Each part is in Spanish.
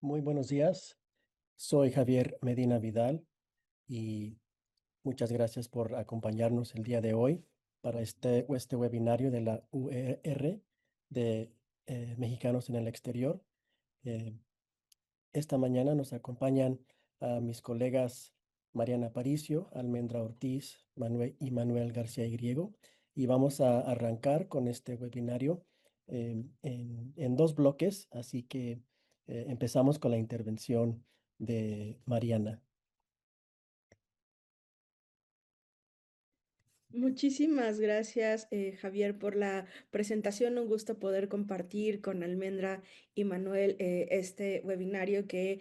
Muy buenos días. Soy Javier Medina Vidal y muchas gracias por acompañarnos el día de hoy para este webinario de la UER de Mexicanos en el Exterior. Eh, esta mañana nos acompañan a mis colegas Mariana Paricio, Almendra Ortiz, Manuel y Manuel García y Griego, y vamos a arrancar con este webinario en dos bloques, así que empezamos con la intervención de Mariana. Muchísimas gracias, Javier, por la presentación. Un gusto poder compartir con Almendra y Manuel este webinario que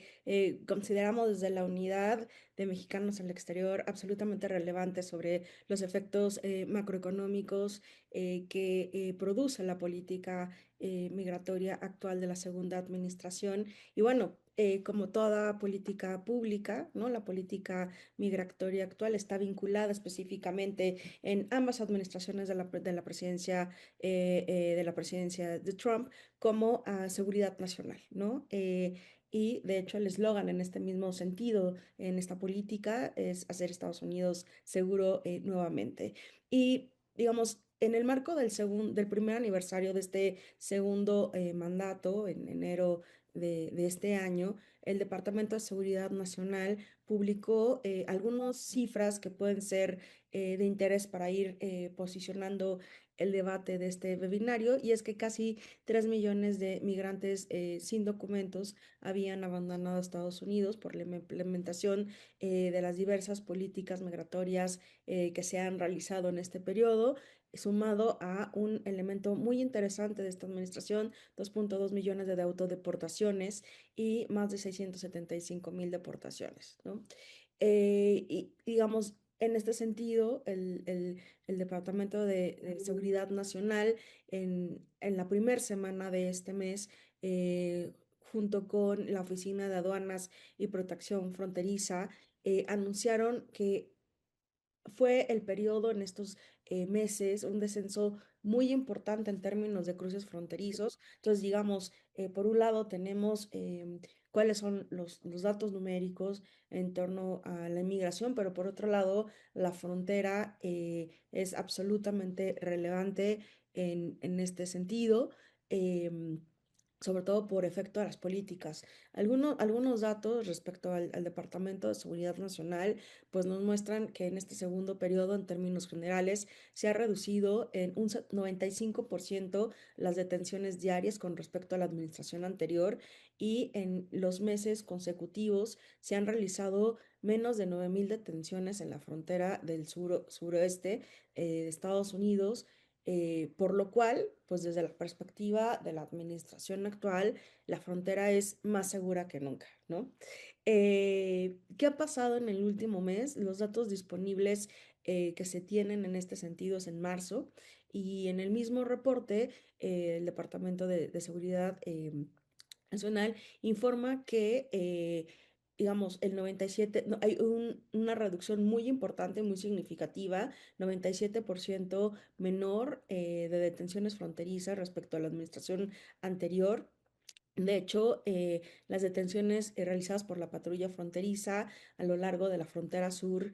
consideramos desde la unidad de Mexicanos en el Exterior absolutamente relevante sobre los efectos macroeconómicos que produce la política migratoria actual de la segunda administración. Y bueno, como toda política pública, ¿no? La política migratoria actual está vinculada específicamente en ambas administraciones de la presidencia de Trump como a seguridad nacional, ¿no? Y de hecho el eslogan en este mismo sentido, en esta política, es hacer Estados Unidos seguro nuevamente. Y digamos, en el marco del primer aniversario de este segundo mandato, en enero de este año, el Departamento de Seguridad Nacional publicó algunas cifras que pueden ser de interés para ir posicionando el debate de este webinario, y es que casi 3 millones de migrantes sin documentos habían abandonado Estados Unidos por la implementación de las diversas políticas migratorias que se han realizado en este periodo, sumado a un elemento muy interesante de esta administración: 2.2 millones de autodeportaciones y más de 675,000 deportaciones, ¿no? Y digamos, en este sentido, el Departamento de Seguridad Nacional en la primera semana de este mes, junto con la Oficina de Aduanas y Protección Fronteriza, anunciaron que fue el periodo en estos meses, un descenso muy importante en términos de cruces fronterizos. Entonces, digamos, por un lado tenemos cuáles son los datos numéricos en torno a la inmigración, pero por otro lado, la frontera es absolutamente relevante en este sentido. Sobre todo por efecto de las políticas. Algunos datos respecto al Departamento de Seguridad Nacional pues nos muestran que en este segundo periodo, en términos generales, se ha reducido en un 95% las detenciones diarias con respecto a la administración anterior, y en los meses consecutivos se han realizado menos de 9,000 detenciones en la frontera del suroeste de Estados Unidos, por lo cual, pues desde la perspectiva de la administración actual, la frontera es más segura que nunca, ¿no? ¿Qué ha pasado en el último mes? Los datos disponibles que se tienen en este sentido es en marzo, y en el mismo reporte, el Departamento de Seguridad Nacional informa que, digamos, el 97, no, hay una reducción muy importante, muy significativa, 97% menor de detenciones fronterizas respecto a la administración anterior. De hecho, las detenciones realizadas por la patrulla fronteriza a lo largo de la frontera sur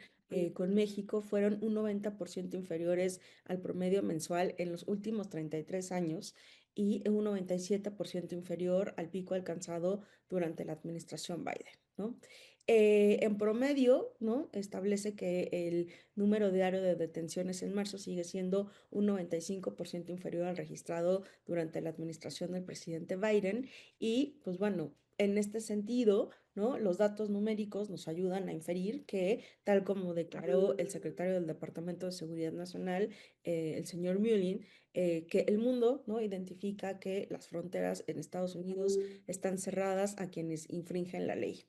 con México fueron un 90% inferiores al promedio mensual en los últimos 33 años, y un 97% inferior al pico alcanzado durante la administración Biden, ¿no? En promedio, ¿no? Establece que el número diario de detenciones en marzo sigue siendo un 95% inferior al registrado durante la administración del presidente Biden. Y pues bueno, en este sentido, ¿no? Los datos numéricos nos ayudan a inferir que, tal como declaró el secretario del Departamento de Seguridad Nacional, el señor Mullin, que el mundo, ¿no? Identifica que las fronteras en Estados Unidos están cerradas a quienes infringen la ley.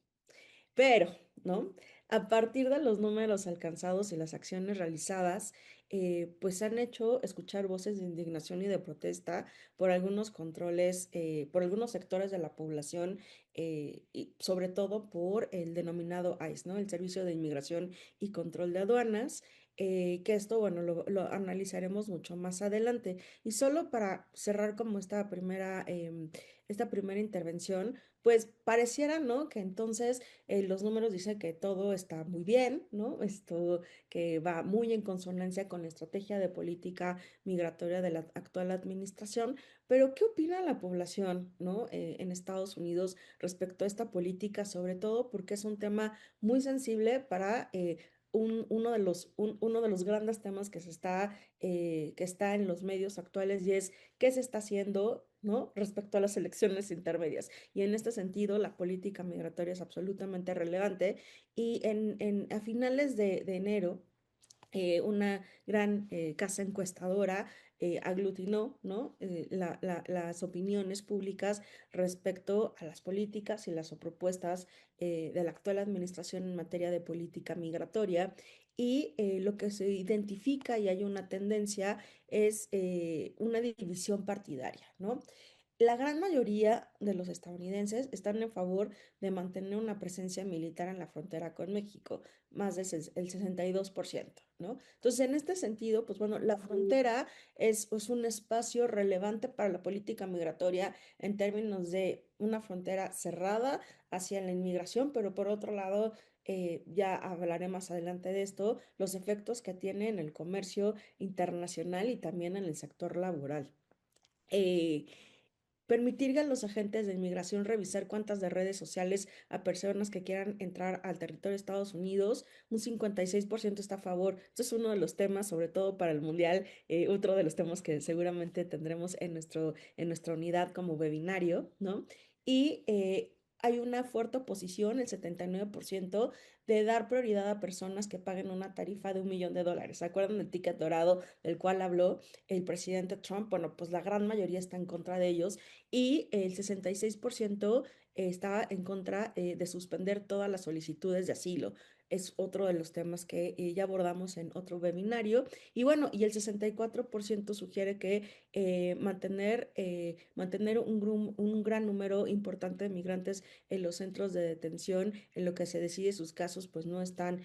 Pero, ¿no? A partir de los números alcanzados y las acciones realizadas, pues han hecho escuchar voces de indignación y de protesta por algunos controles, por algunos sectores de la población, y sobre todo por el denominado ICE, ¿no? El Servicio de Inmigración y Control de Aduanas, que esto, bueno, lo analizaremos mucho más adelante. Y solo para cerrar como esta primera intervención, pues pareciera, ¿no? Que entonces los números dicen que todo está muy bien, ¿no? Esto que va muy en consonancia con la estrategia de política migratoria de la actual administración, pero ¿qué opina la población, ¿no? En Estados Unidos respecto a esta política, sobre todo porque es un tema muy sensible para uno de los grandes temas que está en los medios actuales y es qué se está haciendo, ¿no? Respecto a las elecciones intermedias. Y en este sentido, la política migratoria es absolutamente relevante. Y a finales de enero, una gran casa encuestadora aglutinó, ¿no? Las opiniones públicas respecto a las políticas y las propuestas de la actual administración en materia de política migratoria. Y lo que se identifica y hay una tendencia es una división partidaria, ¿no? La gran mayoría de los estadounidenses están en favor de mantener una presencia militar en la frontera con México, más del el 62%, ¿no? Entonces, en este sentido, pues bueno, la frontera es un espacio relevante para la política migratoria en términos de una frontera cerrada hacia la inmigración, pero por otro lado, ya hablaré más adelante de esto, los efectos que tiene en el comercio internacional y también en el sector laboral. Eh, Permitir a los agentes de inmigración revisar cuentas de redes sociales a personas que quieran entrar al territorio de Estados Unidos, un 56% está a favor. Esto es uno de los temas, sobre todo para el Mundial, otro de los temas que seguramente tendremos en nuestra unidad como webinario, ¿no? Y hay una fuerte oposición, el 79%, de dar prioridad a personas que paguen una tarifa de $1 millón. ¿Se acuerdan del ticket dorado del cual habló el presidente Trump? Bueno, pues la gran mayoría está en contra de ellos y el 66% estaba en contra de suspender todas las solicitudes de asilo. Es otro de los temas que ya abordamos en otro webinario. Y bueno, y el 64% sugiere que mantener un gran número importante de migrantes en los centros de detención, en lo que se decide sus casos, pues no están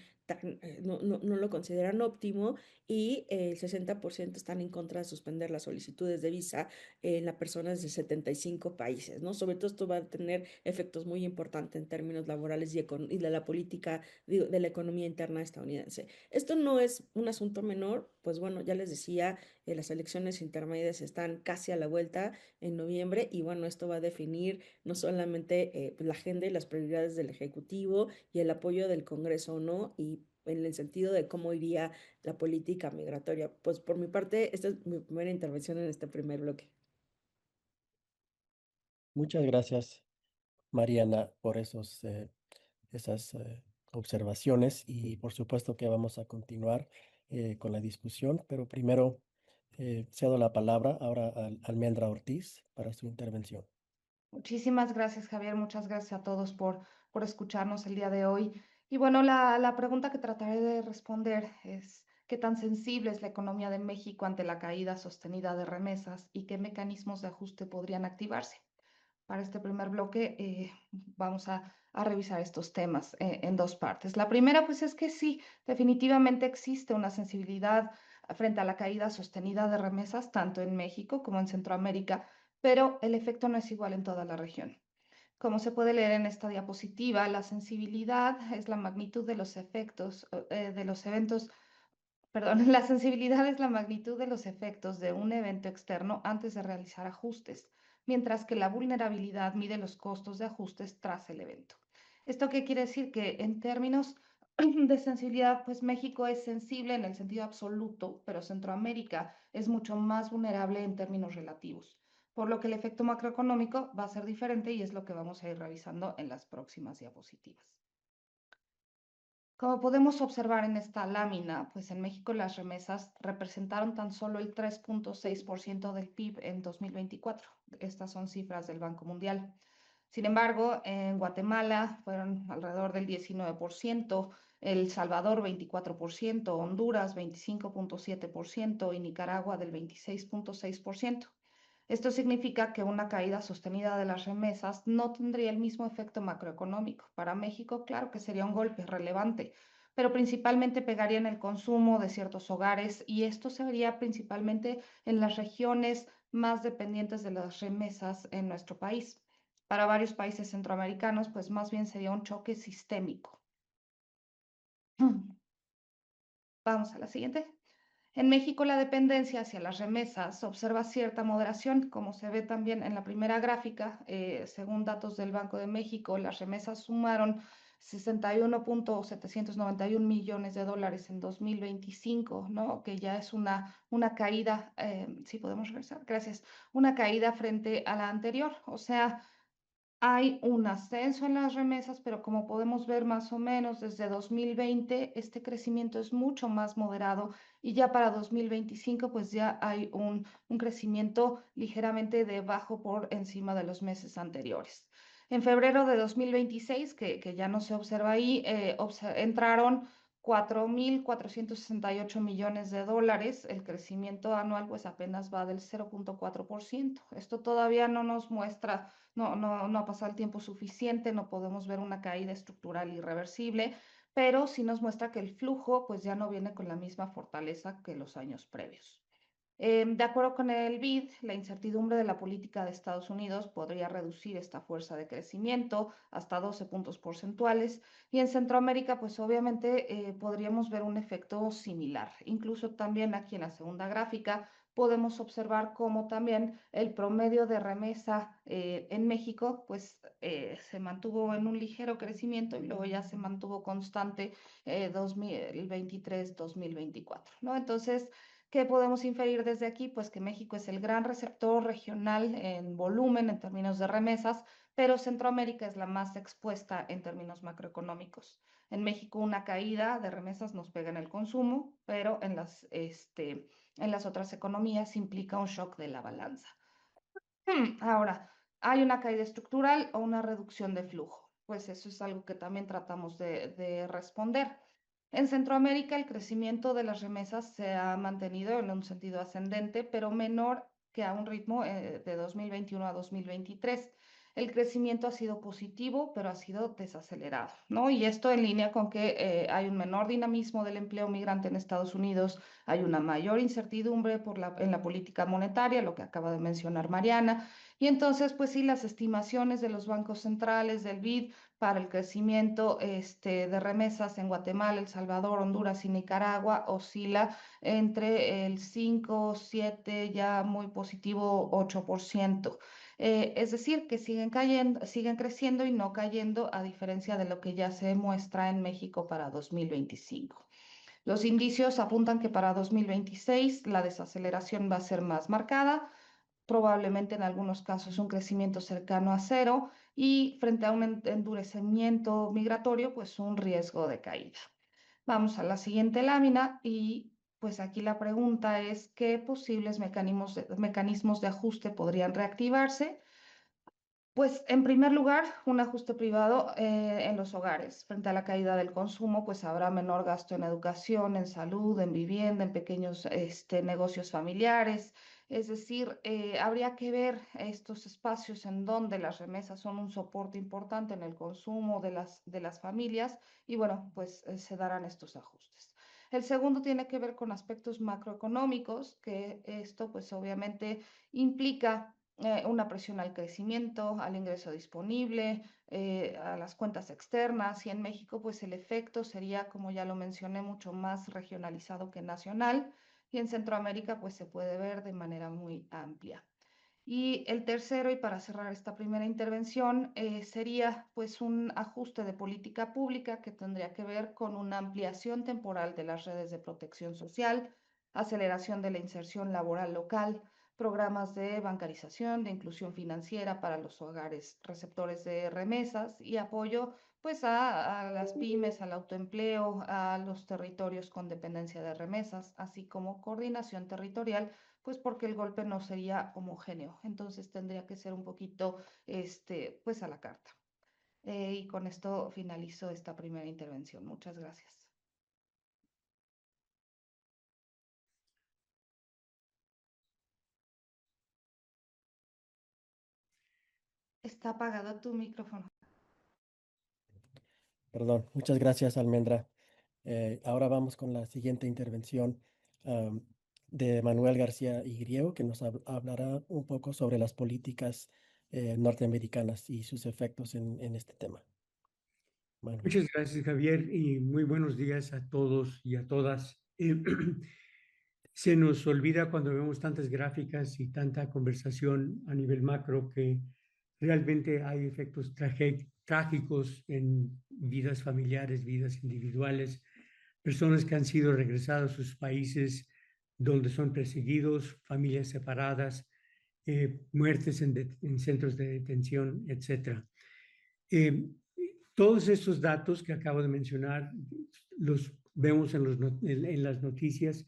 no lo consideran óptimo y el 60% están en contra de suspender las solicitudes de visa en las personas de 75 países, ¿no? Sobre todo esto va a tener efectos muy importantes en términos laborales y de la política de la economía interna estadounidense. Esto no es un asunto menor, pues bueno, ya les decía, las elecciones intermedias están casi a la vuelta en noviembre y bueno, esto va a definir no solamente la agenda y las prioridades del Ejecutivo y el apoyo del Congreso o no, y en el sentido de cómo iría la política migratoria. Pues por mi parte, esta es mi primera intervención en este primer bloque. Muchas gracias, Mariana, por esas observaciones y por supuesto que vamos a continuar con la discusión, pero primero cedo la palabra ahora a Almendra Ortiz para su intervención. Muchísimas gracias, Javier. Muchas gracias a todos por escucharnos el día de hoy. Y bueno, la pregunta que trataré de responder es, ¿qué tan sensible es la economía de México ante la caída sostenida de remesas y qué mecanismos de ajuste podrían activarse? Para este primer bloque vamos a revisar estos temas en dos partes. La primera, pues es que sí, definitivamente existe una sensibilidad frente a la caída sostenida de remesas, tanto en México como en Centroamérica, pero el efecto no es igual en toda la región. Como se puede leer en esta diapositiva, la sensibilidad es la magnitud de los efectos de los eventos, perdón, la sensibilidad es la magnitud de los efectos de un evento externo antes de realizar ajustes, mientras que la vulnerabilidad mide los costos de ajustes tras el evento. ¿Esto qué quiere decir? Que en términos de sensibilidad, pues México es sensible en el sentido absoluto, pero Centroamérica es mucho más vulnerable en términos relativos, por lo que el efecto macroeconómico va a ser diferente y es lo que vamos a ir revisando en las próximas diapositivas. Como podemos observar en esta lámina, pues en México las remesas representaron tan solo el 3.6% del PIB en 2024. Estas son cifras del Banco Mundial. Sin embargo, en Guatemala fueron alrededor del 19%, El Salvador 24%, Honduras 25.7% y Nicaragua del 26.6%. Esto significa que una caída sostenida de las remesas no tendría el mismo efecto macroeconómico. Para México, claro que sería un golpe relevante, pero principalmente pegaría en el consumo de ciertos hogares y esto se vería principalmente en las regiones más dependientes de las remesas en nuestro país. Para varios países centroamericanos, pues más bien sería un choque sistémico. Vamos a la siguiente. En México, la dependencia hacia las remesas observa cierta moderación, como se ve también en la primera gráfica. Según datos del Banco de México, las remesas sumaron 61.791 millones de dólares en 2025, ¿no? Que ya es una caída, sí podemos regresar, gracias, una caída frente a la anterior. O sea, hay un ascenso en las remesas, pero como podemos ver más o menos desde 2020, este crecimiento es mucho más moderado y ya para 2025 pues ya hay un crecimiento ligeramente debajo por encima de los meses anteriores. En febrero de 2026, que ya no se observa ahí, entraron 4.468 millones de dólares. El crecimiento anual pues apenas va del 0.4%. Esto todavía no nos muestra, no ha pasado el tiempo suficiente, no podemos ver una caída estructural irreversible, pero sí nos muestra que el flujo pues ya no viene con la misma fortaleza que los años previos. De acuerdo con el BID, la incertidumbre de la política de Estados Unidos podría reducir esta fuerza de crecimiento hasta 12 puntos porcentuales y en Centroamérica, pues obviamente podríamos ver un efecto similar. Incluso también aquí en la segunda gráfica podemos observar cómo también el promedio de remesa en México, pues se mantuvo en un ligero crecimiento y luego ya se mantuvo constante 2023-2024, ¿no? Entonces, ¿qué podemos inferir desde aquí? Pues que México es el gran receptor regional en volumen, en términos de remesas, pero Centroamérica es la más expuesta en términos macroeconómicos. En México una caída de remesas nos pega en el consumo, pero en las otras economías implica un shock de la balanza. Ahora, ¿hay una caída estructural o una reducción de flujo? Pues eso es algo que también tratamos de responder. En Centroamérica, el crecimiento de las remesas se ha mantenido en un sentido ascendente, pero menor que a un ritmo de 2021 a 2023. El crecimiento ha sido positivo, pero ha sido desacelerado, ¿no? Y esto en línea con que hay un menor dinamismo del empleo migrante en Estados Unidos, hay una mayor incertidumbre en la política monetaria, lo que acaba de mencionar Mariana, y entonces, pues sí, las estimaciones de los bancos centrales, del BID, para el crecimiento de remesas en Guatemala, El Salvador, Honduras y Nicaragua oscila entre el 5, 7, ya muy positivo 8%. Es decir, que siguen creciendo y no cayendo, a diferencia de lo que ya se muestra en México para 2025. Los indicios apuntan que para 2026 la desaceleración va a ser más marcada, probablemente en algunos casos un crecimiento cercano a cero y frente a un endurecimiento migratorio, pues un riesgo de caída. Vamos a la siguiente lámina y pues aquí la pregunta es qué posibles mecanismos de ajuste podrían reactivarse. Pues en primer lugar, un ajuste privado en los hogares. Frente a la caída del consumo, pues habrá menor gasto en educación, en salud, en vivienda, en pequeños negocios familiares. Es decir, habría que ver estos espacios en donde las remesas son un soporte importante en el consumo de las familias y bueno, pues se darán estos ajustes. El segundo tiene que ver con aspectos macroeconómicos, que esto pues obviamente implica una presión al crecimiento, al ingreso disponible, a las cuentas externas y en México pues el efecto sería, como ya lo mencioné, mucho más regionalizado que nacional y en Centroamérica pues se puede ver de manera muy amplia. Y el tercero, y para cerrar esta primera intervención, sería pues un ajuste de política pública que tendría que ver con una ampliación temporal de las redes de protección social, aceleración de la inserción laboral local, programas de bancarización, de inclusión financiera para los hogares receptores de remesas y apoyo pues a las pymes, al autoempleo, a los territorios con dependencia de remesas, así como coordinación territorial pues porque el golpe no sería homogéneo, entonces tendría que ser un poquito, pues a la carta. Y con esto finalizo esta primera intervención. Muchas gracias. Está apagado tu micrófono. Perdón, muchas gracias, Almendra. Ahora vamos con la siguiente intervención de Manuel García y Griego, que nos hablará un poco sobre las políticas norteamericanas y sus efectos en este tema. Manuel. Muchas gracias, Javier, y muy buenos días a todos y a todas. Se nos olvida cuando vemos tantas gráficas y tanta conversación a nivel macro que realmente hay efectos trágicos en vidas familiares, vidas individuales, personas que han sido regresadas a sus países donde son perseguidos, familias separadas, muertes en centros de detención, etc. Todos estos datos que acabo de mencionar los vemos en las noticias.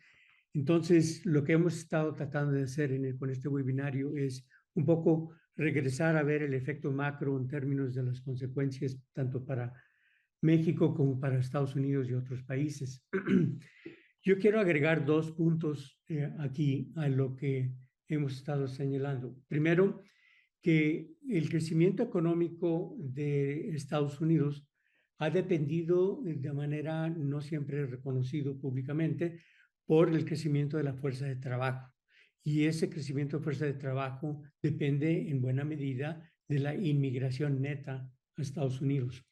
Entonces, lo que hemos estado tratando de hacer con este webinario es un poco regresar a ver el efecto macro en términos de las consecuencias tanto para México como para Estados Unidos y otros países. Yo quiero agregar 2 puntos aquí a lo que hemos estado señalando. Primero, que el crecimiento económico de Estados Unidos ha dependido de manera no siempre reconocido públicamente por el crecimiento de la fuerza de trabajo. Y ese crecimiento de fuerza de trabajo depende en buena medida de la inmigración neta a Estados Unidos.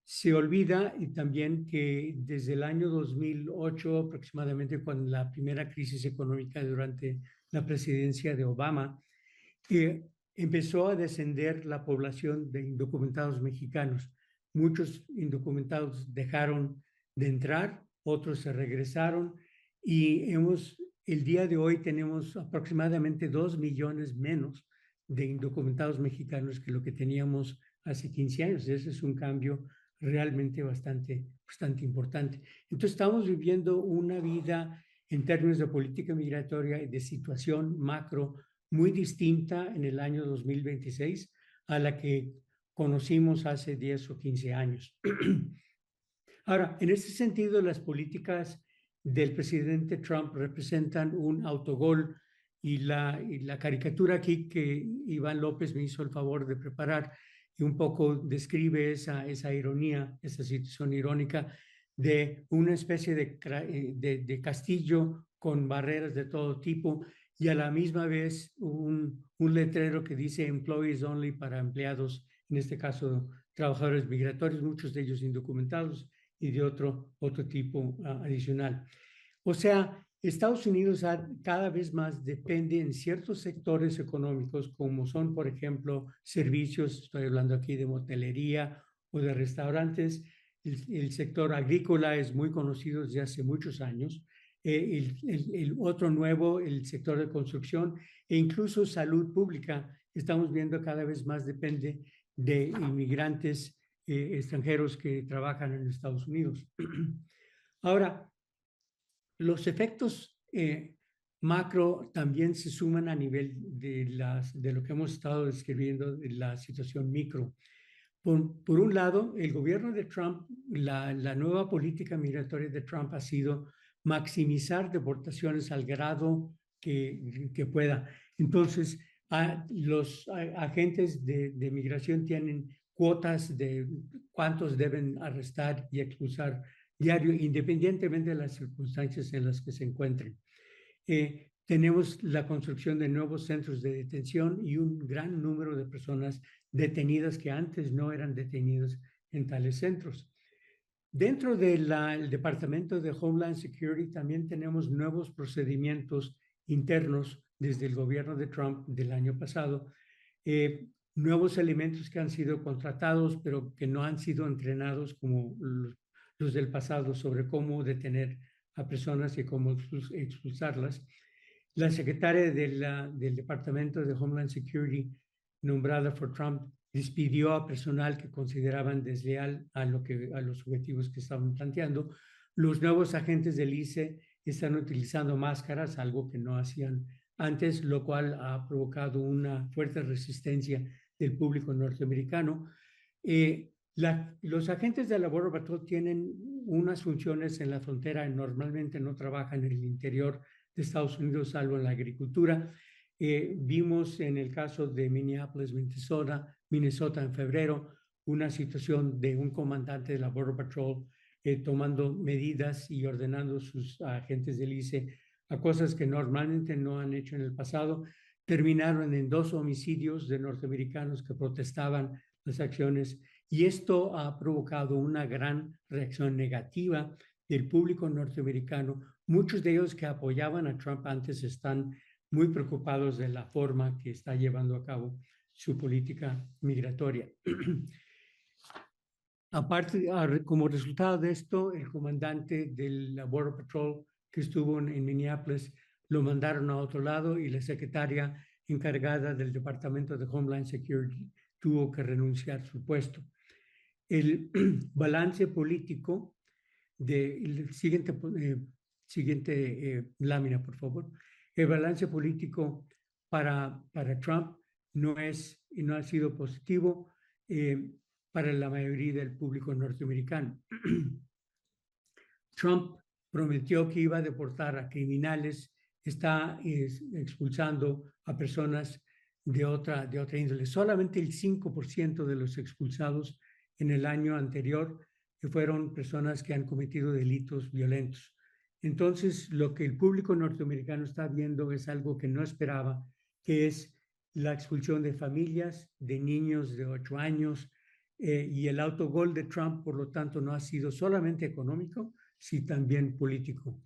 Se olvida y también que desde el año 2008 aproximadamente, cuando la primera crisis económica durante la presidencia de Obama, empezó a descender la población de indocumentados mexicanos. Muchos indocumentados dejaron de entrar, otros se regresaron y el día de hoy tenemos aproximadamente 2 millones menos de indocumentados mexicanos que lo que teníamos hace 15 años. Ese es un cambio realmente bastante importante. Entonces estamos viviendo una vida en términos de política migratoria y de situación macro muy distinta en el año 2026 a la que conocimos hace 10 o 15 años. Ahora, en ese sentido, las políticas del presidente Trump representan un autogol y la caricatura aquí que Iván López me hizo el favor de preparar y un poco describe esa ironía, esa situación irónica de una especie de castillo con barreras de todo tipo y a la misma vez un letrero que dice employees only para empleados, en este caso trabajadores migratorios, muchos de ellos indocumentados y de otro tipo adicional. O sea, Estados Unidos cada vez más depende en ciertos sectores económicos, como son, por ejemplo, servicios, estoy hablando aquí de motelería o de restaurantes. El sector agrícola es muy conocido desde hace muchos años. El otro nuevo, el sector de construcción e incluso salud pública, estamos viendo cada vez más depende de inmigrantes extranjeros que trabajan en Estados Unidos. Ahora, los efectos macro también se suman a nivel de lo que hemos estado describiendo de la situación micro. Por un lado, el gobierno de Trump, la nueva política migratoria de Trump ha sido maximizar deportaciones al grado que pueda. Entonces, los agentes de migración tienen cuotas de cuántos deben arrestar y expulsar diario, independientemente de las circunstancias en las que se encuentren. Tenemos la construcción de nuevos centros de detención y un gran número de personas detenidas que antes no eran detenidas en tales centros. Dentro del Departamento de Homeland Security también tenemos nuevos procedimientos internos desde el gobierno de Trump del año pasado, nuevos elementos que han sido contratados pero que no han sido entrenados como los del pasado sobre cómo detener a personas y cómo expulsarlas. La secretaria del Departamento de Homeland Security, nombrada por Trump, despidió a personal que consideraban desleal a los objetivos que estaban planteando. Los nuevos agentes del ICE están utilizando máscaras, algo que no hacían antes, lo cual ha provocado una fuerte resistencia del público norteamericano. Los agentes de la Border Patrol tienen unas funciones en la frontera y normalmente no trabajan en el interior de Estados Unidos, salvo en la agricultura. Vimos en el caso de Minneapolis, Minnesota en febrero, una situación de un comandante de la Border Patrol tomando medidas y ordenando sus agentes del ICE a cosas que normalmente no han hecho en el pasado. Terminaron en 2 homicidios de norteamericanos que protestaban las acciones, y esto ha provocado una gran reacción negativa del público norteamericano. Muchos de ellos que apoyaban a Trump antes están muy preocupados de la forma que está llevando a cabo su política migratoria. Aparte, como resultado de esto, el comandante del Border Patrol que estuvo en Minneapolis lo mandaron a otro lado, y la secretaria encargada del Departamento de Homeland Security tuvo que renunciar a su puesto. El balance político de siguiente lámina, por favor. El balance político para Trump no ha sido positivo para la mayoría del público norteamericano. Trump prometió que iba a deportar a criminales, está expulsando a personas de otra índole. Solamente el 5% de los expulsados en el año anterior fueron personas que han cometido delitos violentos. Entonces, lo que el público norteamericano está viendo es algo que no esperaba, que es la expulsión de familias, de niños de 8 años, y el autogol de Trump, por lo tanto, no ha sido solamente económico, sino también político.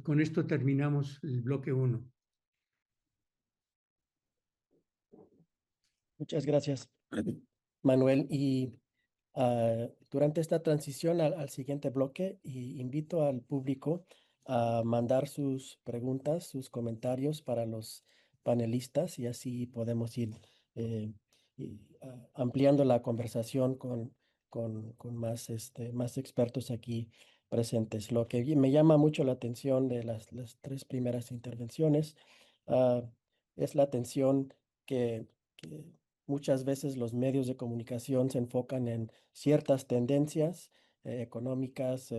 Con esto terminamos el bloque 1. Muchas gracias, Manuel. Y durante esta transición al siguiente bloque, invito al público a mandar sus preguntas, sus comentarios para los panelistas, y así podemos ir ampliando la conversación con más, más expertos aquí presentes. Lo que me llama mucho la atención de las 3 primeras intervenciones ah, es la atención que muchas veces los medios de comunicación se enfocan en ciertas tendencias económicas,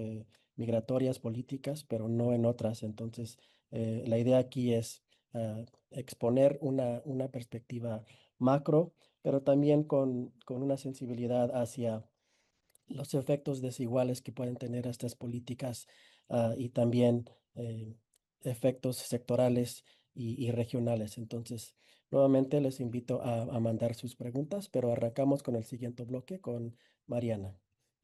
migratorias, políticas, pero no en otras. Entonces, la idea aquí es exponer una perspectiva macro, pero también con una sensibilidad hacia los efectos desiguales que pueden tener estas políticas, y también efectos sectorales y regionales. Entonces, nuevamente les invito a mandar sus preguntas, pero arrancamos con el siguiente bloque con Mariana.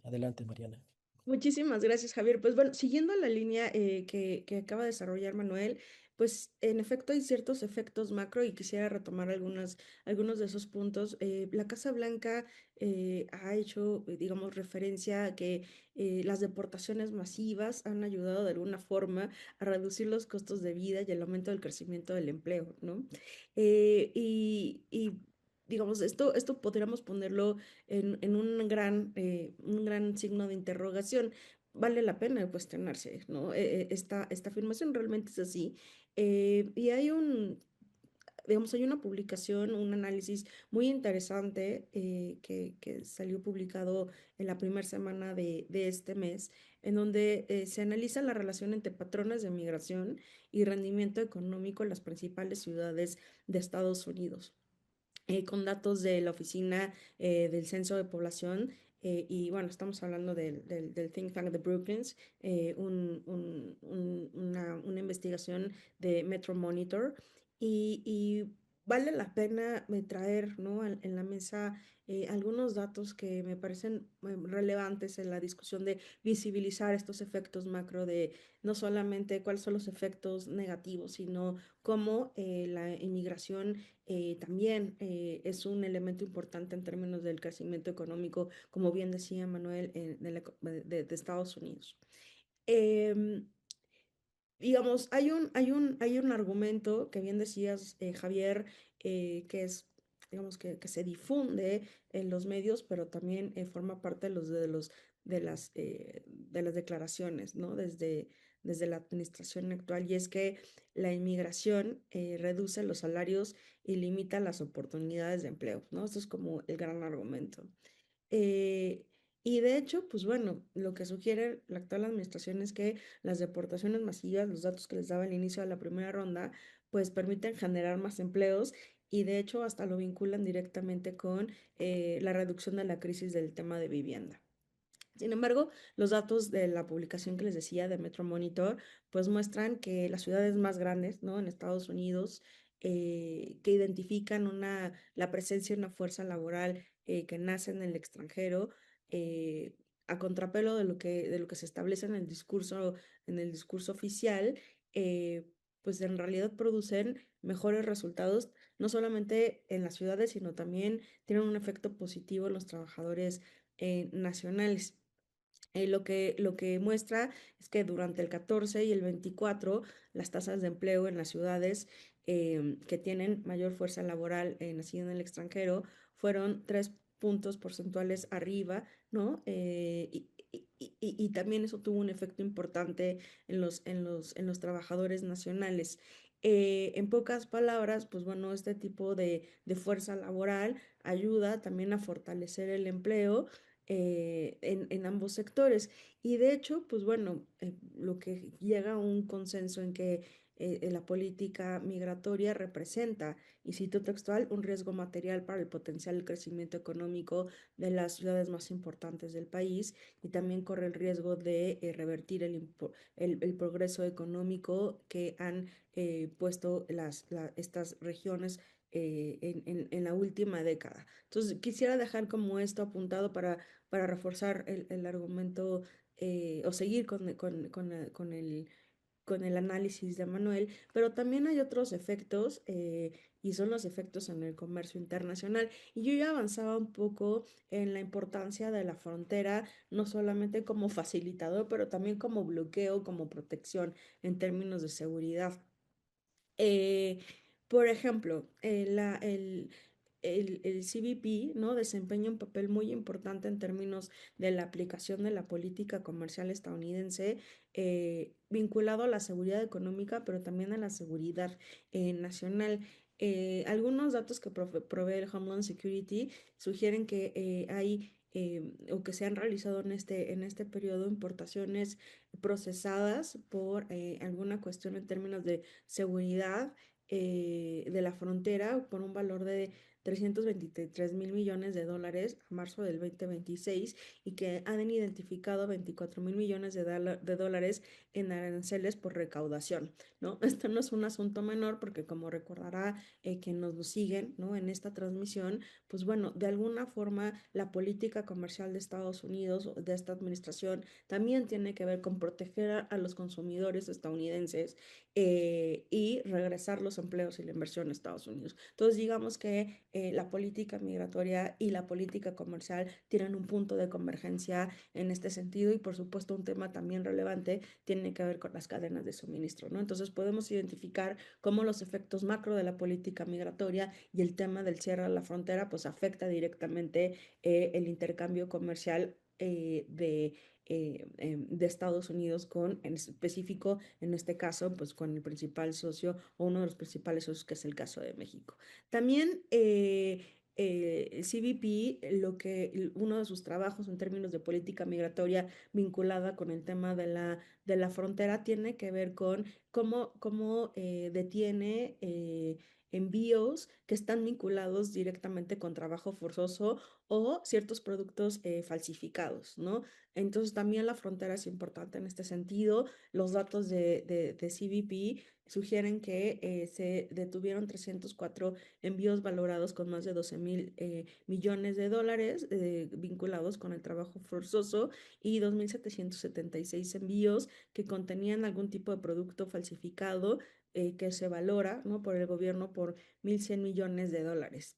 Adelante, Mariana. Muchísimas gracias, Javier. Pues bueno, siguiendo la línea que acaba de desarrollar Manuel, pues en efecto hay ciertos efectos macro y quisiera retomar algunos de esos puntos. La Casa Blanca ha hecho, digamos, referencia a que las deportaciones masivas han ayudado de alguna forma a reducir los costos de vida y el aumento del crecimiento del empleo, ¿no? Y digamos, esto podríamos ponerlo en un gran signo de interrogación. Vale la pena cuestionarse, ¿no? Esta afirmación realmente es así. Y digamos, hay una publicación, un análisis muy interesante que salió publicado en la primera semana de este mes, en donde se analiza la relación entre patrones de migración y rendimiento económico en las principales ciudades de Estados Unidos, con datos de la Oficina del Censo de Población. Y bueno, estamos hablando del think tank de Brookings, una investigación de Metro Monitor. Y vale la pena traer, ¿no?, en la mesa algunos datos que me parecen relevantes en la discusión de visibilizar estos efectos macro, de no solamente cuáles son los efectos negativos, sino cómo la inmigración también es un elemento importante en términos del crecimiento económico, como bien decía Manuel, de Estados Unidos. Em, digamos, hay un argumento que bien decías, Javier, que es, digamos, que se difunde en los medios, pero también forma parte de las declaraciones, ¿no? Desde la administración actual, y es que la inmigración reduce los salarios y limita las oportunidades de empleo, ¿no? Esto es como el gran argumento. Eh, y de hecho, pues bueno, lo que sugiere la actual administración es que las deportaciones masivas, los datos que les daba al inicio de la primera ronda, pues permiten generar más empleos, y de hecho hasta lo vinculan directamente con la reducción de la crisis del tema de vivienda. Sin embargo, los datos de la publicación que les decía de Metro Monitor, pues muestran que las ciudades más grandes, ¿no? En Estados Unidos, que identifican la presencia de una fuerza laboral que nace en el extranjero, eh, a contrapelo de lo que se establece en el discurso oficial, pues en realidad producen mejores resultados, no solamente en las ciudades, sino también tienen un efecto positivo en los trabajadores nacionales. Lo que muestra es que durante el 14 y el 24 las tasas de empleo en las ciudades que tienen mayor fuerza laboral nacida en el extranjero fueron 3 puntos porcentuales arriba, ¿no? Y también eso tuvo un efecto importante en los trabajadores nacionales. En pocas palabras, pues bueno, este tipo de fuerza laboral ayuda también a fortalecer el empleo en ambos sectores. Y de hecho, pues bueno, lo que llega a un consenso en que la política migratoria representa, y cito textual, un riesgo material para el potencial crecimiento económico de las ciudades más importantes del país y también corre el riesgo de revertir el progreso económico que han puesto estas regiones en la última década. Entonces, quisiera dejar como esto apuntado para reforzar el argumento o seguir con el análisis de Manuel, pero también hay otros efectos y son los efectos en el comercio internacional. Y yo ya avanzaba un poco en la importancia de la frontera, no solamente como facilitador, pero también como bloqueo, como protección en términos de seguridad. Eh, por ejemplo, el CBP, ¿no? Desempeña un papel muy importante en términos de la aplicación de la política comercial estadounidense, vinculado a la seguridad económica, pero también a la seguridad nacional. Algunos datos que provee el Homeland Security sugieren que hay o que se han realizado en este periodo importaciones procesadas por alguna cuestión en términos de seguridad de la frontera por un valor de 323.000 millones de dólares a marzo del 2026 y que han identificado 24.000 millones de dólares en aranceles por recaudación, ¿no? Esto no es un asunto menor porque como recordará quien nos lo siguen, ¿no? En esta transmisión, pues bueno, de alguna forma la política comercial de Estados Unidos, de esta administración, también tiene que ver con proteger a los consumidores estadounidenses y regresar los empleos y la inversión a Estados Unidos. Entonces, digamos que la política migratoria y la política comercial tienen un punto de convergencia en este sentido y, por supuesto, un tema también relevante tiene que ver con las cadenas de suministro, ¿no? Entonces, podemos identificar cómo los efectos macro de la política migratoria y el tema del cierre de la frontera, pues afecta directamente el intercambio comercial de Estados Unidos con, en específico, en este caso, pues con el principal socio o uno de los principales socios, que es el caso de México. También el CBP, uno de sus trabajos en términos de política migratoria vinculada con el tema de la frontera tiene que ver con cómo detiene envíos que están vinculados directamente con trabajo forzoso o ciertos productos falsificados, ¿no? Entonces también la frontera es importante en este sentido. Los datos de CBP sugieren que se detuvieron 304 envíos valorados con más de 12.000 millones de dólares vinculados con el trabajo forzoso y 2.776 envíos que contenían algún tipo de producto falsificado que se valora, ¿no? por el gobierno por 1.100 millones de dólares.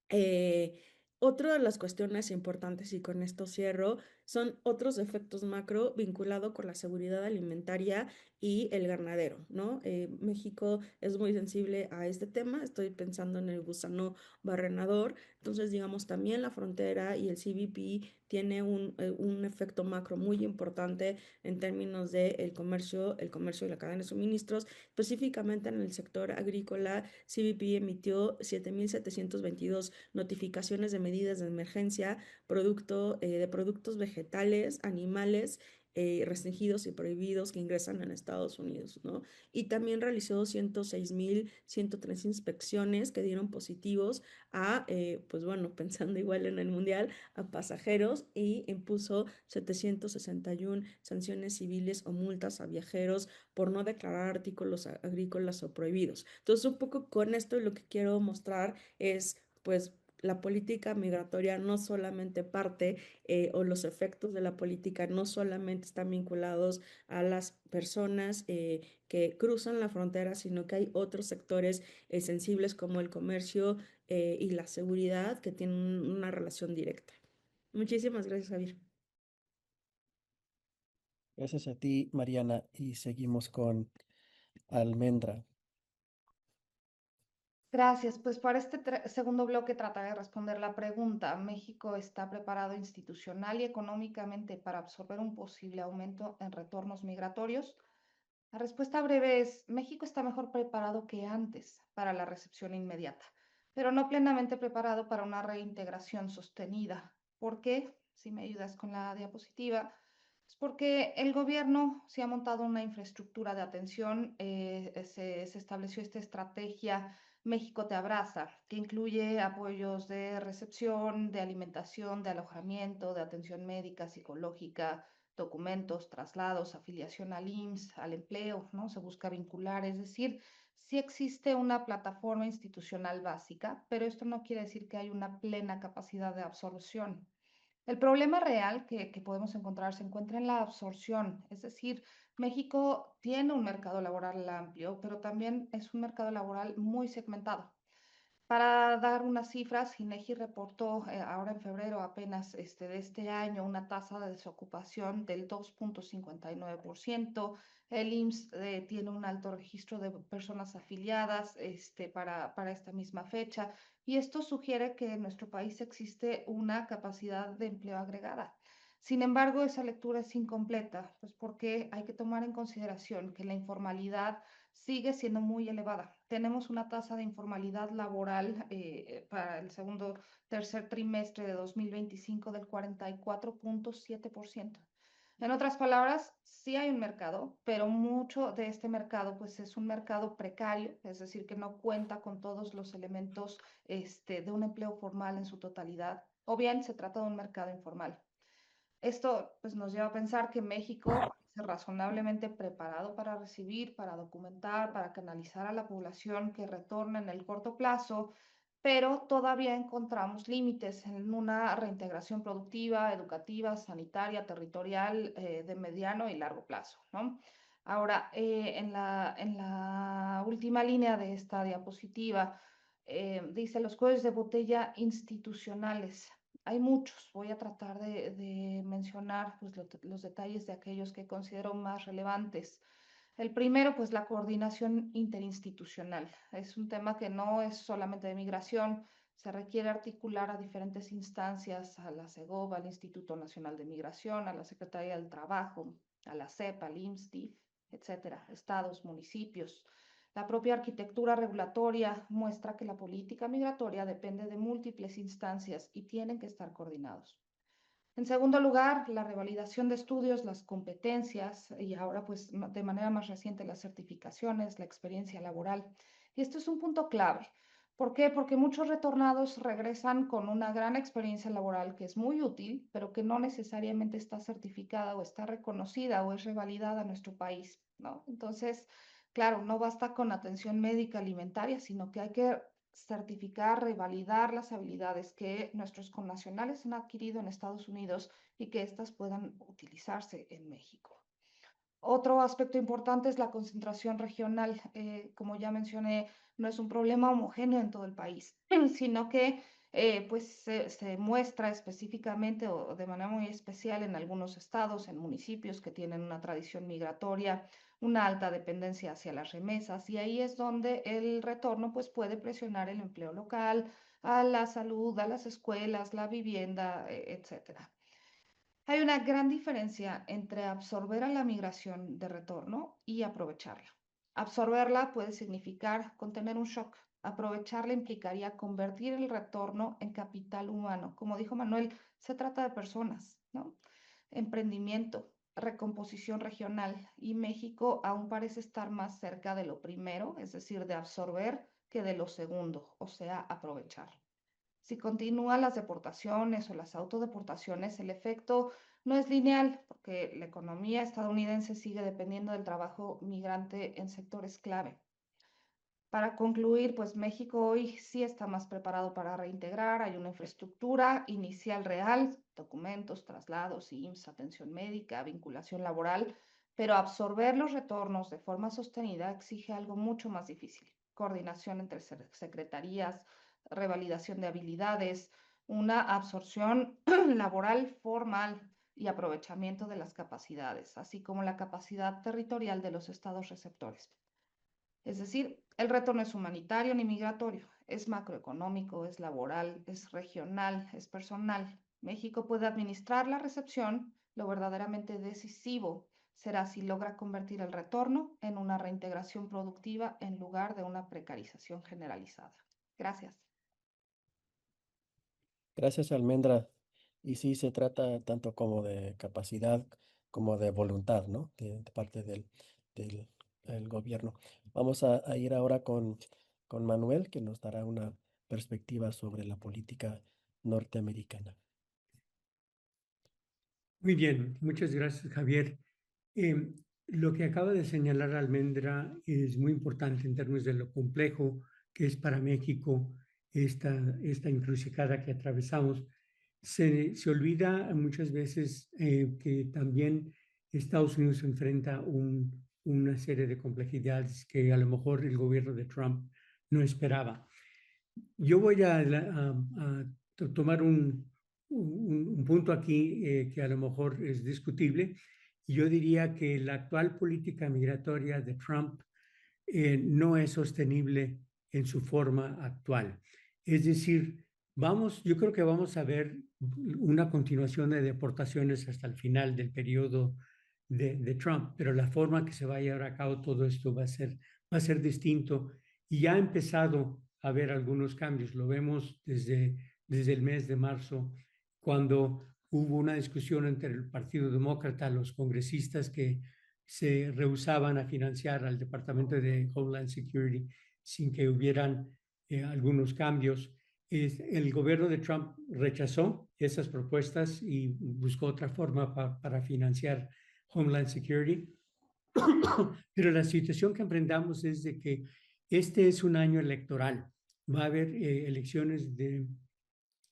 Eh, Otra de las cuestiones importantes, y con esto cierro, son otros efectos macro vinculados con la seguridad alimentaria y el ganadero, ¿no? México es muy sensible a este tema, estoy pensando en el gusano barrenador, entonces digamos también la frontera y el CBP tiene un efecto macro muy importante en términos de el comercio y la cadena de suministros, específicamente en el sector agrícola. CBP emitió 7.722 notificaciones de medidas de emergencia de productos vegetales, animales restringidos y prohibidos que ingresan en Estados Unidos, ¿no? Y también realizó 206.103 inspecciones que dieron positivos a, pues bueno, pensando igual en el Mundial, a pasajeros, y impuso 761 sanciones civiles o multas a viajeros por no declarar artículos agrícolas o prohibidos. Entonces, un poco con esto lo que quiero mostrar es, pues, la política migratoria no solamente parte o los efectos de la política no solamente están vinculados a las personas que cruzan la frontera, sino que hay otros sectores sensibles como el comercio y la seguridad que tienen una relación directa. Muchísimas gracias, Javier. Gracias a ti, Mariana, y seguimos con Almendra. Gracias. Pues para este segundo bloque trataré de responder la pregunta. ¿México está preparado institucional y económicamente para absorber un posible aumento en retornos migratorios? La respuesta breve es: México está mejor preparado que antes para la recepción inmediata, pero no plenamente preparado para una reintegración sostenida. ¿Por qué? Si me ayudas con la diapositiva. Es porque el gobierno se ha montado una infraestructura de atención, se estableció esta estrategia México te abraza, que incluye apoyos de recepción, de alimentación, de alojamiento, de atención médica, psicológica, documentos, traslados, afiliación al IMSS, al empleo, ¿no? Se busca vincular, es decir, sí existe una plataforma institucional básica, pero esto no quiere decir que hay una plena capacidad de absorción. El problema real que podemos encontrar se encuentra en la absorción, es decir, México tiene un mercado laboral amplio, pero también es un mercado laboral muy segmentado. Para dar unas cifras, INEGI reportó ahora en febrero apenas de este año una tasa de desocupación del 2.59%. El IMSS tiene un alto registro de personas afiliadas para esta misma fecha, y esto sugiere que en nuestro país existe una capacidad de empleo agregada. Sin embargo, esa lectura es incompleta, pues porque hay que tomar en consideración que la informalidad sigue siendo muy elevada. Tenemos una tasa de informalidad laboral para el tercer trimestre de 2025 del 44.7%. En otras palabras, sí hay un mercado, pero mucho de este mercado pues es un mercado precario, es decir, que no cuenta con todos los elementos de un empleo formal en su totalidad, o bien se trata de un mercado informal. Esto pues, nos lleva a pensar que México es razonablemente preparado para recibir, para documentar, para canalizar a la población que retorna en el corto plazo, pero todavía encontramos límites en una reintegración productiva, educativa, sanitaria, territorial, de mediano y largo plazo, ¿no? Ahora, en la última línea de esta diapositiva, dice los cuellos de botella institucionales. Hay muchos, voy a tratar de mencionar pues, los detalles de aquellos que considero más relevantes. El primero, pues la coordinación interinstitucional. Es un tema que no es solamente de migración, se requiere articular a diferentes instancias, a la SEGOV, al Instituto Nacional de Migración, a la Secretaría del Trabajo, a la CEP, al IMSS, DIF, etcétera, estados, municipios. La propia arquitectura regulatoria muestra que la política migratoria depende de múltiples instancias y tienen que estar coordinados. En segundo lugar, la revalidación de estudios, las competencias y ahora pues de manera más reciente las certificaciones, la experiencia laboral. Y esto es un punto clave. ¿Por qué? Porque muchos retornados regresan con una gran experiencia laboral que es muy útil, pero que no necesariamente está certificada o está reconocida o es revalidada en nuestro país, ¿no? Entonces, claro, no basta con atención médica alimentaria, sino que hay que certificar, revalidar las habilidades que nuestros connacionales han adquirido en Estados Unidos y que éstas puedan utilizarse en México. Otro aspecto importante es la concentración regional. Como ya mencioné, no es un problema homogéneo en todo el país, sino que pues se muestra específicamente o de manera muy especial en algunos estados, en municipios que tienen una tradición migratoria, una alta dependencia hacia las remesas, y ahí es donde el retorno pues puede presionar el empleo local, a la salud, a las escuelas, la vivienda, etcétera. Hay una gran diferencia entre absorber a la migración de retorno y aprovecharla. Absorberla puede significar contener un shock. Aprovecharla implicaría convertir el retorno en capital humano. Como dijo Manuel, se trata de personas, ¿no? Emprendimiento, recomposición regional y México aún parece estar más cerca de lo primero, es decir, de absorber, que de lo segundo, o sea, aprovechar. Si continúan las deportaciones o las autodeportaciones, el efecto no es lineal, porque la economía estadounidense sigue dependiendo del trabajo migrante en sectores clave. Para concluir, pues México hoy sí está más preparado para reintegrar, hay una infraestructura inicial real, documentos, traslados, IMSS, atención médica, vinculación laboral, pero absorber los retornos de forma sostenida exige algo mucho más difícil: coordinación entre secretarías, revalidación de habilidades, una absorción laboral formal y aprovechamiento de las capacidades, así como la capacidad territorial de los estados receptores. Es decir, el reto no es humanitario ni migratorio, es macroeconómico, es laboral, es regional, es personal. México puede administrar la recepción. Lo verdaderamente decisivo será si logra convertir el retorno en una reintegración productiva en lugar de una precarización generalizada. Gracias. Gracias, Almendra. Y sí, se trata tanto como de capacidad como de voluntad, ¿no? De parte del gobierno. Vamos a ir ahora con Manuel, que nos dará una perspectiva sobre la política norteamericana. Muy bien, muchas gracias, Javier. Lo que acaba de señalar Almendra es muy importante en términos de lo complejo que es para México esta encrucijada que atravesamos. Se olvida muchas veces que también Estados Unidos enfrenta una serie de complejidades que a lo mejor el gobierno de Trump no esperaba. Yo voy a tomar un punto aquí que a lo mejor es discutible. Yo diría que la actual política migratoria de Trump no es sostenible en su forma actual. Es decir, yo creo que vamos a ver una continuación de deportaciones hasta el final del periodo de Trump, pero la forma que se va a llevar a cabo todo esto va a ser distinto, y ya ha empezado a haber algunos cambios. Lo vemos desde el mes de marzo, cuando hubo una discusión entre el Partido Demócrata, los congresistas que se rehusaban a financiar al Departamento de Homeland Security sin que hubieran algunos cambios. El gobierno de Trump rechazó esas propuestas y buscó otra forma para financiar Homeland Security. Pero la situación que enfrentamos es de que este es un año electoral. Va a haber elecciones de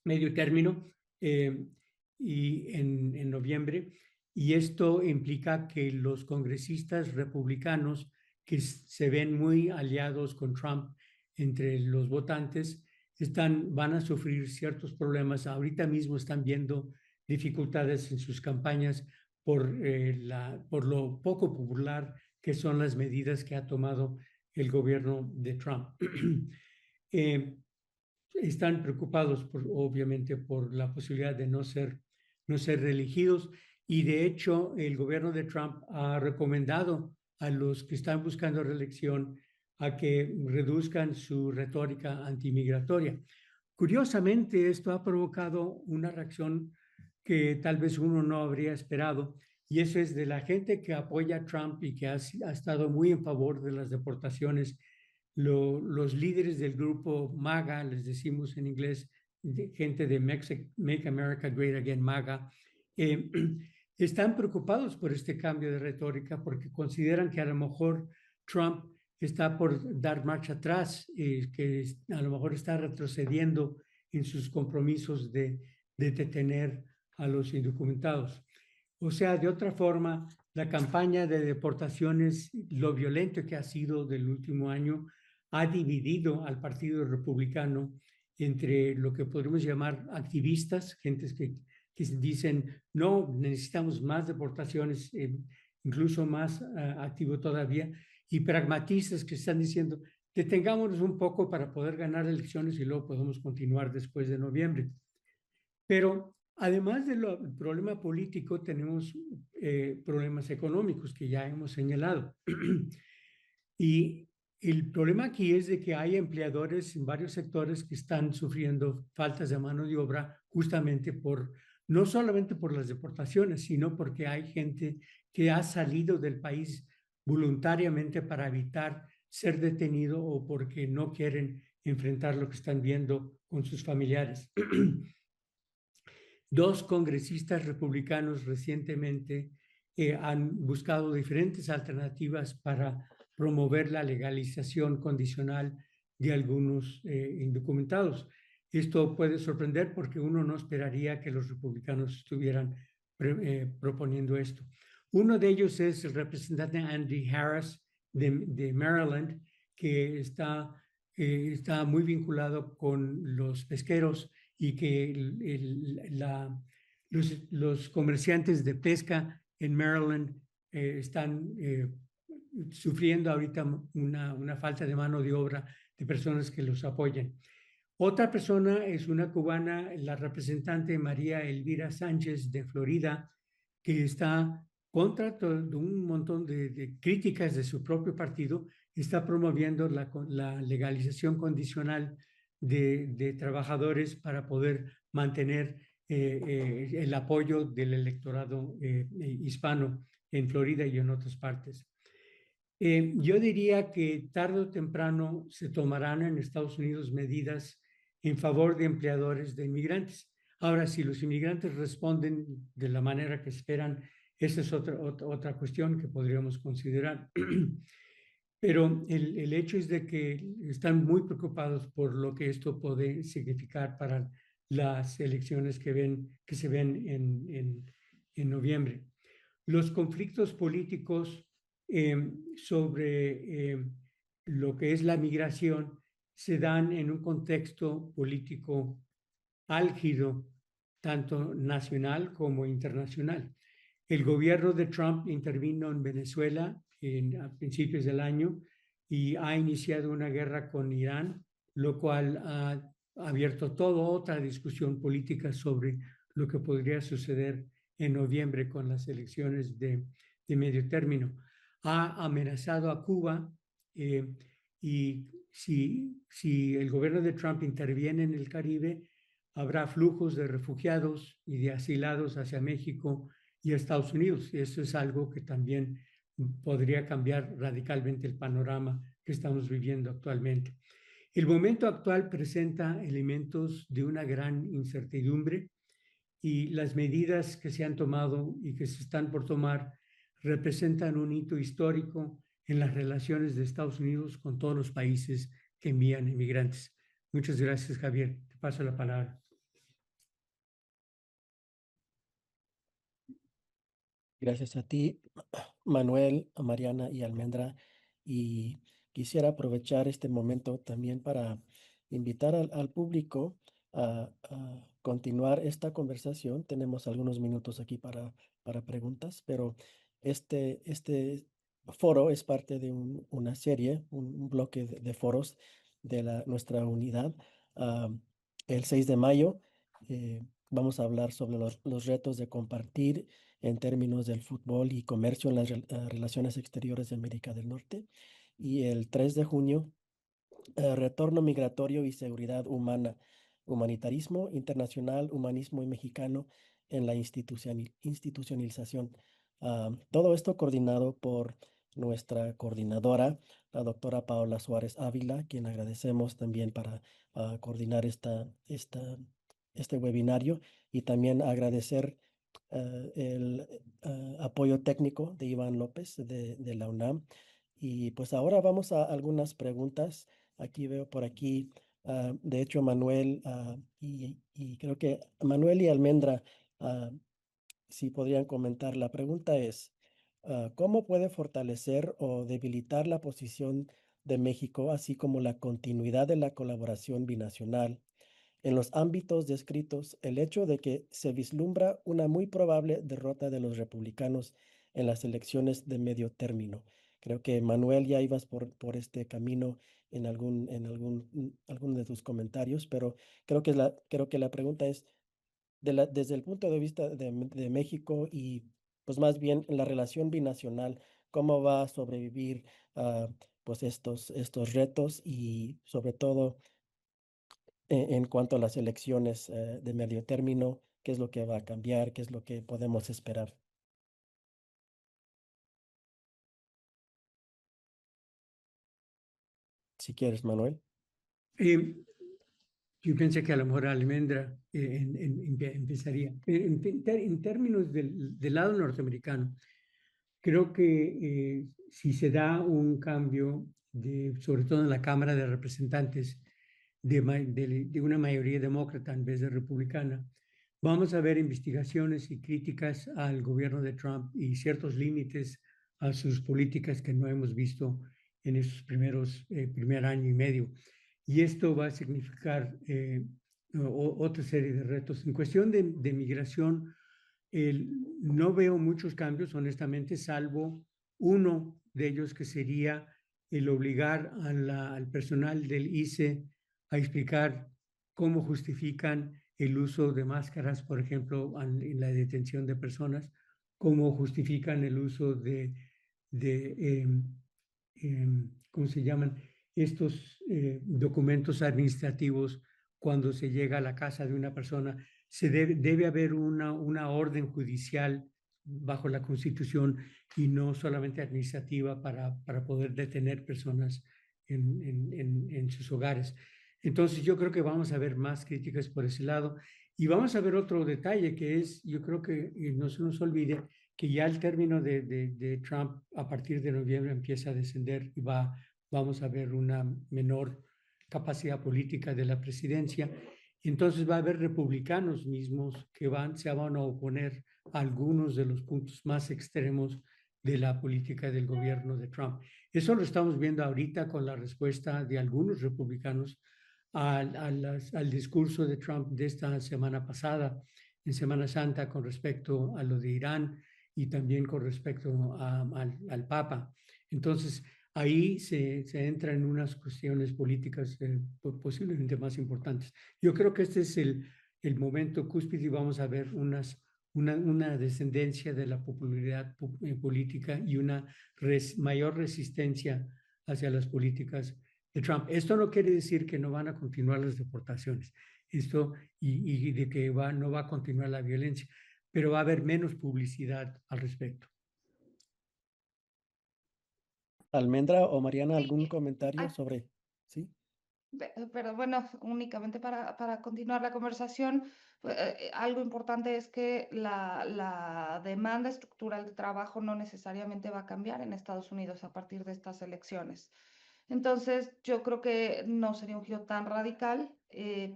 medio término y en noviembre, y esto implica que los congresistas republicanos, que se ven muy aliados con Trump entre los votantes, van a sufrir ciertos problemas. Ahorita mismo están viendo dificultades en sus campañas por lo poco popular que son las medidas que ha tomado el gobierno de Trump. Están preocupados, obviamente, por la posibilidad de no ser reelegidos, y de hecho el gobierno de Trump ha recomendado a los que están buscando reelección a que reduzcan su retórica antimigratoria. Curiosamente, esto ha provocado una reacción que tal vez uno no habría esperado, y eso es de la gente que apoya a Trump y que ha estado muy en favor de las deportaciones. Los líderes del grupo MAGA, les decimos en inglés, gente de Make America Great Again, MAGA, están preocupados por este cambio de retórica, porque consideran que a lo mejor Trump está por dar marcha atrás, que a lo mejor está retrocediendo en sus compromisos de detener a los indocumentados. O sea, de otra forma, la campaña de deportaciones, lo violento que ha sido del último año, ha dividido al Partido Republicano entre lo que podríamos llamar activistas, gentes que dicen, no, necesitamos más deportaciones, incluso más activo todavía, y pragmatistas que están diciendo, detengámonos un poco para poder ganar elecciones y luego podemos continuar después de noviembre. Pero además del problema político, tenemos problemas económicos que ya hemos señalado. Y el problema aquí es de que hay empleadores en varios sectores que están sufriendo faltas de mano de obra justamente por no solamente por las deportaciones, sino porque hay gente que ha salido del país voluntariamente para evitar ser detenido o porque no quieren enfrentar lo que están viendo con sus familiares. Dos congresistas republicanos recientemente han buscado diferentes alternativas para promover la legalización condicional de algunos indocumentados. Esto puede sorprender porque uno no esperaría que los republicanos estuvieran proponiendo esto. Uno de ellos es el representante Andy Harris de Maryland, que está muy vinculado con los pesqueros y que los comerciantes de pesca en Maryland están sufriendo ahorita una falta de mano de obra de personas que los apoyen. Otra persona es una cubana, la representante María Elvira Sánchez de Florida, que está contra un montón de críticas de su propio partido, está promoviendo la legalización condicional de trabajadores para poder mantener el apoyo del electorado hispano en Florida y en otras partes. Yo diría que tarde o temprano se tomarán en Estados Unidos medidas en favor de empleadores de inmigrantes. Ahora, si los inmigrantes responden de la manera que esperan, esa es otra cuestión que podríamos considerar. Pero el hecho es de que están muy preocupados por lo que esto puede significar para las elecciones que se ven en noviembre. Los conflictos políticos sobre lo que es la migración se dan en un contexto político álgido, tanto nacional como internacional. El gobierno de Trump intervino en Venezuela a principios del año y ha iniciado una guerra con Irán, lo cual ha abierto toda otra discusión política sobre lo que podría suceder en noviembre con las elecciones de medio término. Ha amenazado a Cuba y si el gobierno de Trump interviene en el Caribe, habrá flujos de refugiados y de asilados hacia México y Estados Unidos. Y eso es algo que también podría cambiar radicalmente el panorama que estamos viviendo actualmente. El momento actual presenta elementos de una gran incertidumbre y las medidas que se han tomado y que se están por tomar representan un hito histórico en las relaciones de Estados Unidos con todos los países que envían inmigrantes. Muchas gracias, Javier. Te paso la palabra. Gracias a ti, Manuel, a Mariana y Almendra. Y quisiera aprovechar este momento también para invitar al público a continuar esta conversación. Tenemos algunos minutos aquí para preguntas, pero este foro es parte de una serie, un bloque de foros de nuestra unidad. Ah, el 6 de mayo vamos a hablar sobre los retos de compartir en términos del fútbol y comercio en las relaciones exteriores de América del Norte. Y el 3 de junio, retorno migratorio y seguridad humana, humanitarismo internacional, humanismo y mexicano en la institucionalización. Todo esto coordinado por nuestra coordinadora, la doctora Paola Suárez Ávila, quien agradecemos también para coordinar este webinario, y también agradecer el apoyo técnico de Iván López de la UNAM. Y pues ahora vamos a algunas preguntas. Aquí veo por aquí, de hecho, Manuel y creo que Manuel y Almendra, ah, si podrían comentar. La pregunta es, ¿cómo puede fortalecer o debilitar la posición de México, así como la continuidad de la colaboración binacional en los ámbitos descritos, el hecho de que se vislumbra una muy probable derrota de los republicanos en las elecciones de medio término? Creo que Manuel ya ibas por este camino alguno de tus comentarios, pero creo que la pregunta es desde el punto de vista de México y pues más bien la relación binacional, ¿cómo va a sobrevivir pues estos retos y sobre todo en cuanto a las elecciones de medio término qué es lo que va a cambiar, qué es lo que podemos esperar. Si quieres, Manuel. Eh, yo pensé que a lo mejor Almendra empezaría. En términos del lado norteamericano, creo que si se da un cambio, sobre todo en la Cámara de Representantes, de una mayoría demócrata en vez de republicana, vamos a ver investigaciones y críticas al gobierno de Trump y ciertos límites a sus políticas que no hemos visto en estos primer año y medio. Y esto va a significar otra serie de retos. En cuestión de migración, no veo muchos cambios, honestamente, salvo uno de ellos que sería el obligar al personal del ICE a explicar cómo justifican el uso de máscaras, por ejemplo, en la detención de personas, cómo justifican el uso de ¿cómo se llaman? Estos documentos administrativos cuando se llega a la casa de una persona. Debe haber una orden judicial bajo la Constitución y no solamente administrativa para poder detener personas en sus hogares. Entonces yo creo que vamos a ver más críticas por ese lado y vamos a ver otro detalle que es, yo creo que no se nos olvide que ya el término de Trump a partir de noviembre empieza a descender y vamos a ver una menor capacidad política de la presidencia. Entonces va a haber republicanos mismos que se van a oponer a algunos de los puntos más extremos de la política del gobierno de Trump. Eso lo estamos viendo ahorita con la respuesta de algunos republicanos al discurso de Trump de esta semana pasada, en Semana Santa, con respecto a lo de Irán y también con respecto al Papa. Entonces, ahí se entra en unas cuestiones políticas posiblemente más importantes. Yo creo que este es el momento cúspide y vamos a ver una descendencia de la popularidad política y una mayor resistencia hacia las políticas de Trump. Esto no quiere decir que no van a continuar las deportaciones, y de que no va a continuar la violencia, pero va a haber menos publicidad al respecto. Almendra o Mariana, Sí, ¿algún comentario ay, sobre? Sí. pero bueno, únicamente para continuar la conversación, algo importante es que la demanda estructural de trabajo no necesariamente va a cambiar en Estados Unidos a partir de estas elecciones. Entonces, yo creo que no sería un giro tan radical,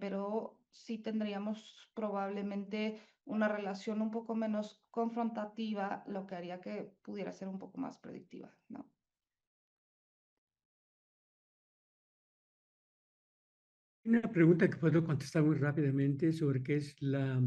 pero sí tendríamos probablemente una relación un poco menos confrontativa, lo que haría que pudiera ser un poco más predictiva, ¿no? Una pregunta que puedo contestar muy rápidamente sobre qué es la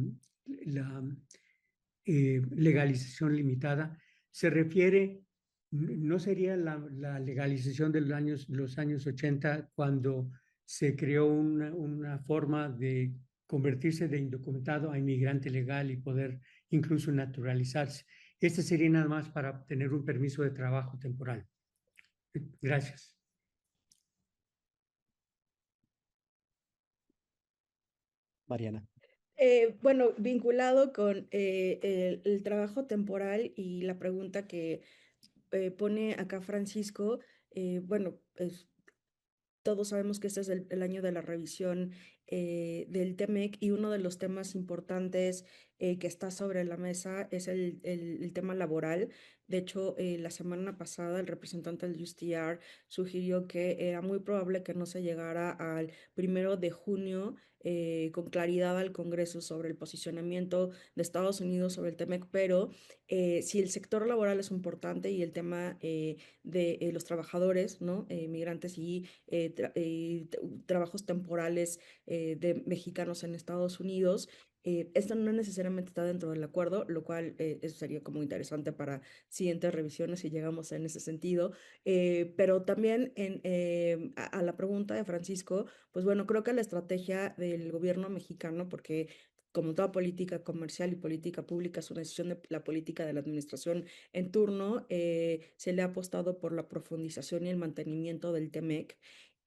legalización limitada. Se refiere, no sería la legalización de los años 80 cuando se creó una forma de convertirse de indocumentado a inmigrante legal y poder incluso naturalizarse. Este sería nada más para tener un permiso de trabajo temporal. Gracias. Mariana. Bueno, vinculado con el trabajo temporal y la pregunta que pone acá Francisco, bueno, todos sabemos que este es el año de la revisión del TEMEC y uno de los temas importantes que está sobre la mesa es el tema laboral. De hecho, la semana pasada el representante del USTR sugirió que era muy probable que no se llegara al 1 de junio con claridad al Congreso sobre el posicionamiento de Estados Unidos sobre el TEMEC, pero si el sector laboral es importante y el tema de los trabajadores, ¿no? Migrantes y trabajos temporales de mexicanos en Estados Unidos. Esto no necesariamente está dentro del acuerdo, lo cual eso sería como interesante para siguientes revisiones si llegamos en ese sentido. Pero también a la pregunta de Francisco, pues bueno, creo que la estrategia del gobierno mexicano, porque como toda política comercial y política pública es una decisión de la política de la administración en turno, se le ha apostado por la profundización y el mantenimiento del TEMEC.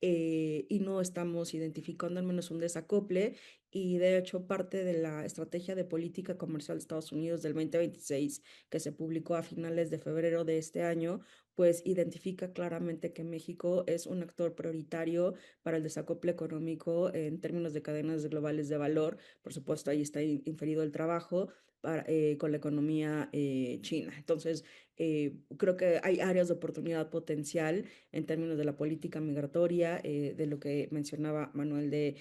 y no estamos identificando al menos un desacople. Y de hecho, parte de la estrategia de política comercial de Estados Unidos del 2026, que se publicó a finales de febrero de este año, pues identifica claramente que México es un actor prioritario para el desacople económico en términos de cadenas globales de valor. Por supuesto, ahí está inferido el trabajo con la economía china. Entonces, creo que hay áreas de oportunidad potencial en términos de la política migratoria, de lo que mencionaba Manuel de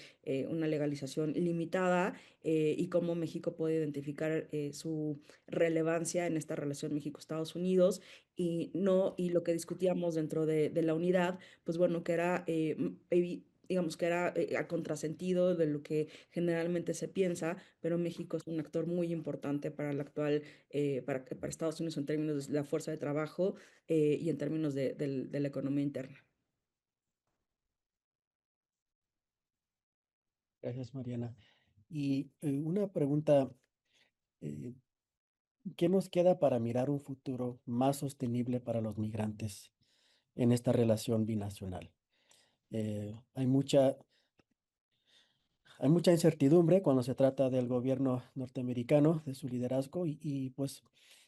una legalización limitada, y cómo México puede identificar su relevancia en esta relación México-Estados Unidos, y no, y lo que discutíamos dentro de la unidad, pues bueno, que era digamos que era a contrasentido de lo que generalmente se piensa, pero México es un actor muy importante para el actual, para Estados Unidos en términos de la fuerza de trabajo, y en términos de la economía interna. Gracias, Mariana. Y una pregunta, eh, ¿qué nos queda para mirar un futuro más sostenible para los migrantes en esta relación binacional? Hay mucha incertidumbre cuando se trata del gobierno norteamericano, de su liderazgo, pues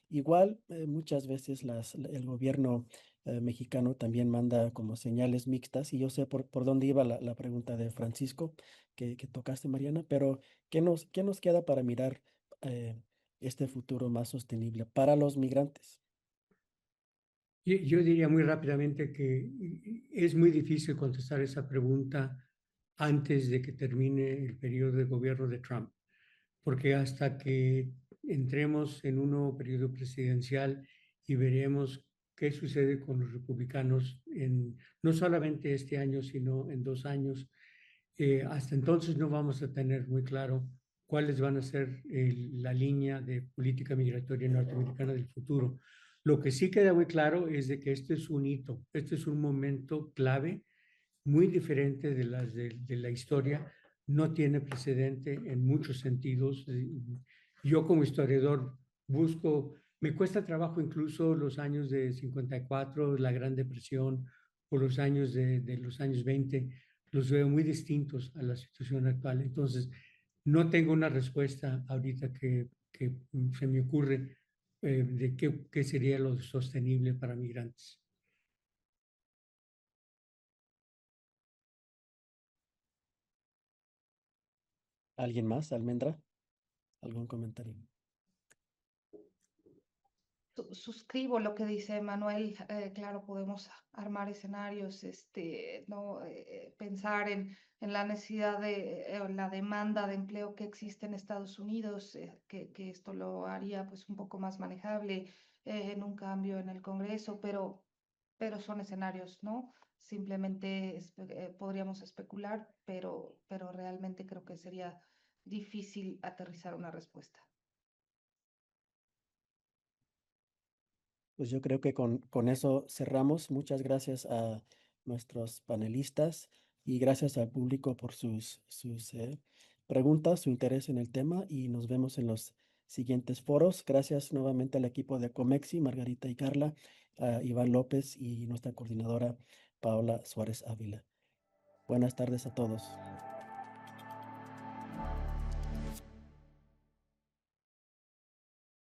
igual muchas veces el gobierno mexicano también manda como señales mixtas, y yo sé por dónde iba la pregunta de Francisco que tocaste, Mariana, pero qué nos queda para mirar eh, este futuro más sostenible para los migrantes? Yo diría muy rápidamente que es muy difícil contestar esa pregunta antes de que termine el periodo de gobierno de Trump, porque hasta que entremos en un nuevo periodo presidencial y veremos qué sucede con los republicanos no solamente este año, sino en 2 años, hasta entonces no vamos a tener muy claro cuáles van a ser la línea de política migratoria norteamericana del futuro. Lo que sí queda muy claro es de que este es un hito, este es un momento clave, muy diferente de las de la historia, no tiene precedente en muchos sentidos. Yo como historiador me cuesta trabajo incluso los años de 54, la Gran Depresión, o los años de los años 20, los veo muy distintos a la situación actual. Entonces, no tengo una respuesta ahorita que se me ocurre de qué sería lo sostenible para migrantes. ¿Alguien más, Almendra? ¿Algún comentario? Suscribo lo que dice Manuel. Claro, podemos armar escenarios, no pensar en la necesidad la demanda de empleo que existe en Estados Unidos, que esto lo haría pues un poco más manejable en un cambio en el Congreso, pero son escenarios, ¿no? Simplemente podríamos especular, pero realmente creo que sería difícil aterrizar una respuesta. Pues yo creo que con eso cerramos. Muchas gracias a nuestros panelistas y gracias al público por sus preguntas, su interés en el tema, y nos vemos en los siguientes foros. Gracias nuevamente al equipo de Comexi, Margarita y Carla, a Iván López y nuestra coordinadora Paola Suárez Ávila. Buenas tardes a todos.